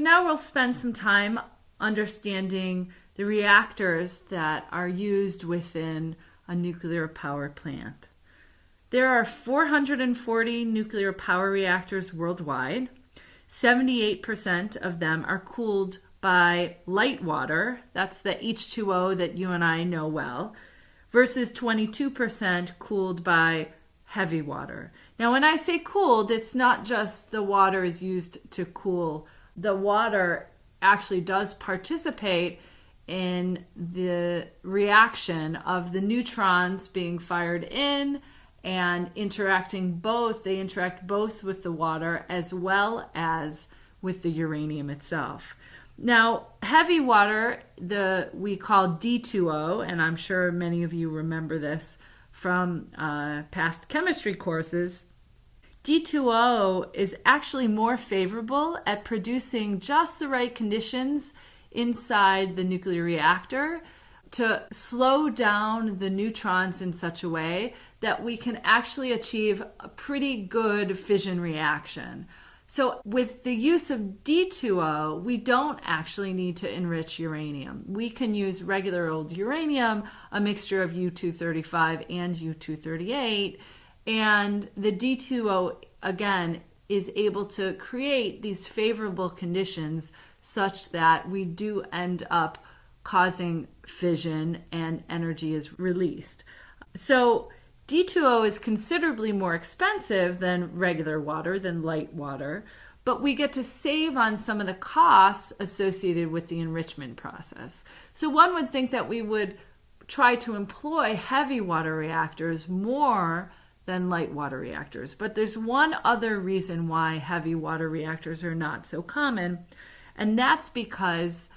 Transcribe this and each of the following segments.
now we'll spend some time understanding the reactors that are used within a nuclear power plant. There are 440 nuclear power reactors worldwide. 78% of them are cooled by light water, that's the H2O that you and I know well, versus 22% cooled by heavy water. Now, when I say cooled, it's not just the water is used to cool. The water actually does participate in the reaction of the neutrons being fired in and interacting both. They interact both with the water as well as with the uranium itself. Now, heavy water, we call D2O, and I'm sure many of you remember this from past chemistry courses. D2O is actually more favorable at producing just the right conditions inside the nuclear reactor to slow down the neutrons in such a way that we can actually achieve a pretty good fission reaction. So with the use of D2O, we don't actually need to enrich uranium. We can use regular old uranium, a mixture of U-235 and U-238, and the D2O, again, is able to create these favorable conditions such that we do end up causing fission and energy is released. So D2O is considerably more expensive than regular water, than light water, but we get to save on some of the costs associated with the enrichment process. So one would think that we would try to employ heavy water reactors more than light water reactors. But there's one other reason why heavy water reactors are not so common, and that's because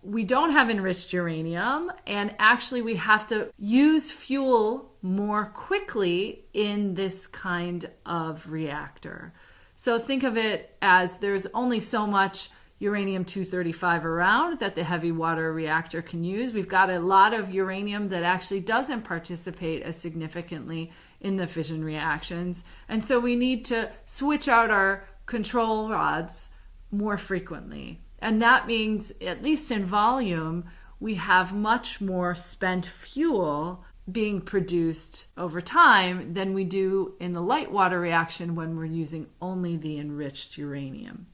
we don't have enriched uranium, and actually we have to use fuel more quickly in this kind of reactor. So think of it as there's only so much uranium-235 around that the heavy water reactor can use. We've got a lot of uranium that actually doesn't participate as significantly in the fission reactions, and so we need to switch out our control rods more frequently. And that means, at least in volume, we have much more spent fuel being produced over time than we do in the light water reaction when we're using only the enriched uranium.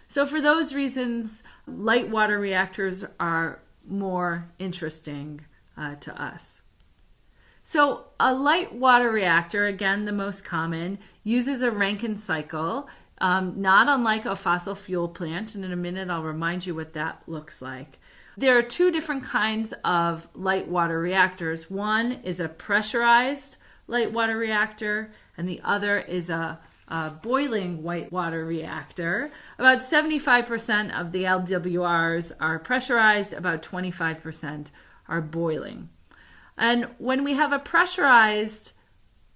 So for those reasons, light water reactors are more interesting to us. So a light water reactor, again, the most common, uses a Rankine cycle, not unlike a fossil fuel plant, and in a minute I'll remind you what that looks like. There are two different kinds of light water reactors. One is a pressurized light water reactor, and the other is a boiling white water reactor. About 75% of the LWRs are pressurized, about 25% are boiling. And when we have a pressurized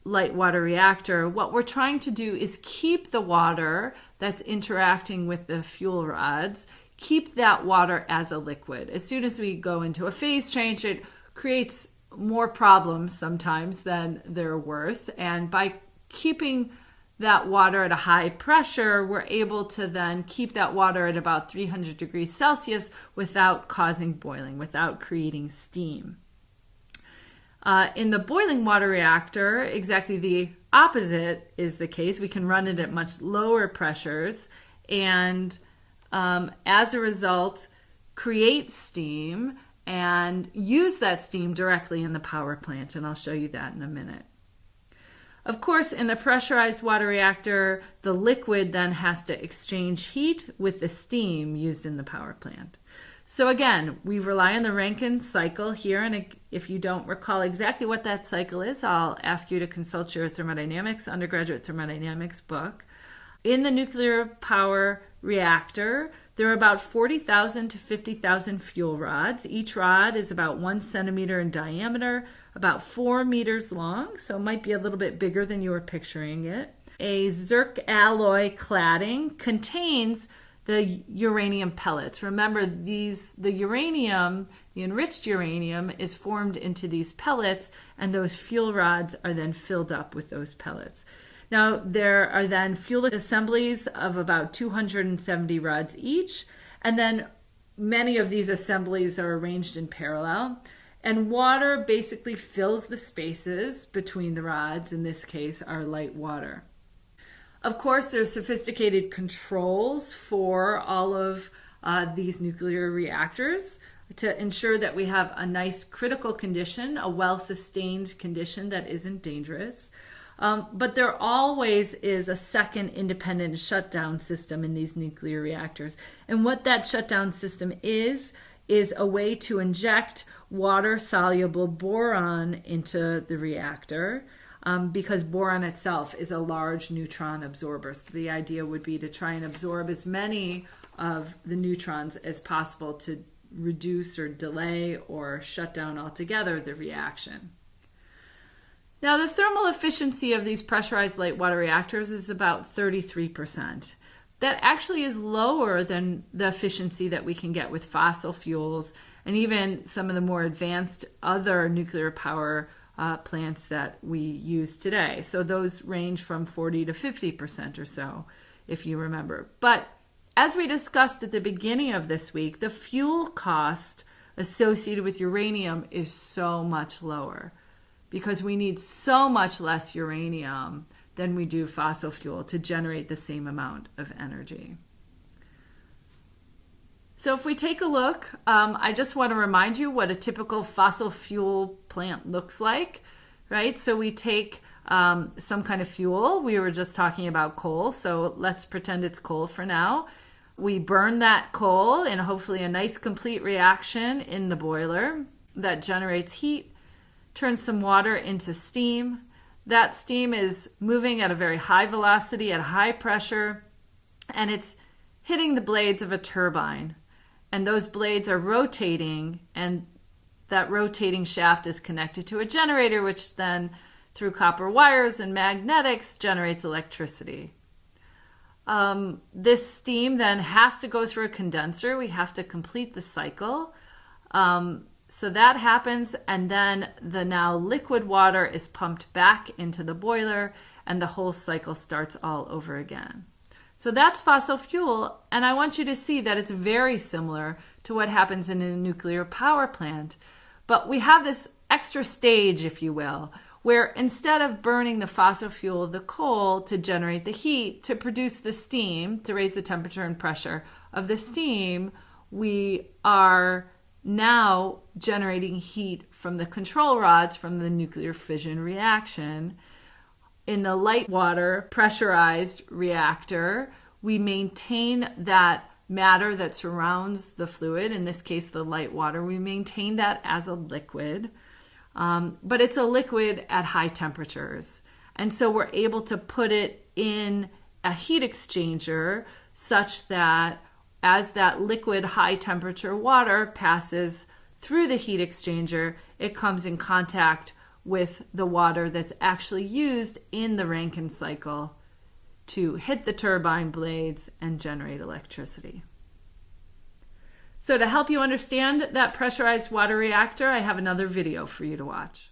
light water reactor, what we're trying to do is keep the water that's interacting with the fuel rods, keep that water as a liquid. As soon as we go into a phase change, it creates more problems sometimes than they're worth. And by keeping that water at a high pressure, we're able to then keep that water at about 300 degrees Celsius without causing boiling, without creating steam. In the boiling water reactor, exactly the opposite is the case. We can run it at much lower pressures and as a result create steam and use that steam directly in the power plant, and I'll show you that in a minute. Of course, in the pressurized water reactor, the liquid then has to exchange heat with the steam used in the power plant. So again, we rely on the Rankine cycle here, and if you don't recall exactly what that cycle is, I'll ask you to consult your thermodynamics, undergraduate thermodynamics book. In the nuclear power reactor, there are about 40,000 to 50,000 fuel rods. Each rod is about 1 centimeter in diameter, about 4 meters long, so it might be a little bit bigger than you were picturing it. A Zirc alloy cladding contains the uranium pellets. Remember, the uranium, the enriched uranium, is formed into these pellets, and those fuel rods are then filled up with those pellets. Now, there are then fuel assemblies of about 270 rods each, And then many of these assemblies are arranged in parallel. And water basically fills the spaces between the rods, in this case, our light water. Of course, there's sophisticated controls for all of these nuclear reactors to ensure that we have a nice critical condition, a well-sustained condition that isn't dangerous. But there always is a second independent shutdown system in these nuclear reactors. And what that shutdown system is a way to inject water-soluble boron into the reactor, because boron itself is a large neutron absorber. So the idea would be to try and absorb as many of the neutrons as possible to reduce or delay or shut down altogether the reaction. Now, the thermal efficiency of these pressurized light water reactors is about 33%. That actually is lower than the efficiency that we can get with fossil fuels and even some of the more advanced other nuclear power plants that we use today. So those range from 40 to 50% or so, if you remember. But as we discussed at the beginning of this week, the fuel cost associated with uranium is so much lower because we need so much less uranium than we do fossil fuel to generate the same amount of energy. So if we take a look, I just want to remind you what a typical fossil fuel plant looks like, right? So we take some kind of fuel. We were just talking about coal, so let's pretend it's coal for now. We burn that coal in hopefully a nice complete reaction in the boiler that generates heat, turns some water into steam. That steam is moving at a very high velocity, at high pressure, and it's hitting the blades of a turbine. And those blades are rotating, and that rotating shaft is connected to a generator, which then, through copper wires and magnetics, generates electricity. This steam then has to go through a condenser. We have to complete the cycle. So that happens, and then the now liquid water is pumped back into the boiler, and the whole cycle starts all over again. So that's fossil fuel, and I want you to see that it's very similar to what happens in a nuclear power plant. But we have this extra stage, if you will, where instead of burning the fossil fuel, the coal, to generate the heat, to produce the steam, to raise the temperature and pressure of the steam, we are now generating heat from the control rods from the nuclear fission reaction. In the light water pressurized reactor, we maintain that matter that surrounds the fluid, in this case the light water, we maintain that as a liquid, but it's a liquid at high temperatures. And so we're able to put it in a heat exchanger such that as that liquid high temperature water passes through the heat exchanger, it comes in contact with the water that's actually used in the Rankine cycle to hit the turbine blades and generate electricity. So to help you understand that pressurized water reactor, I have another video for you to watch.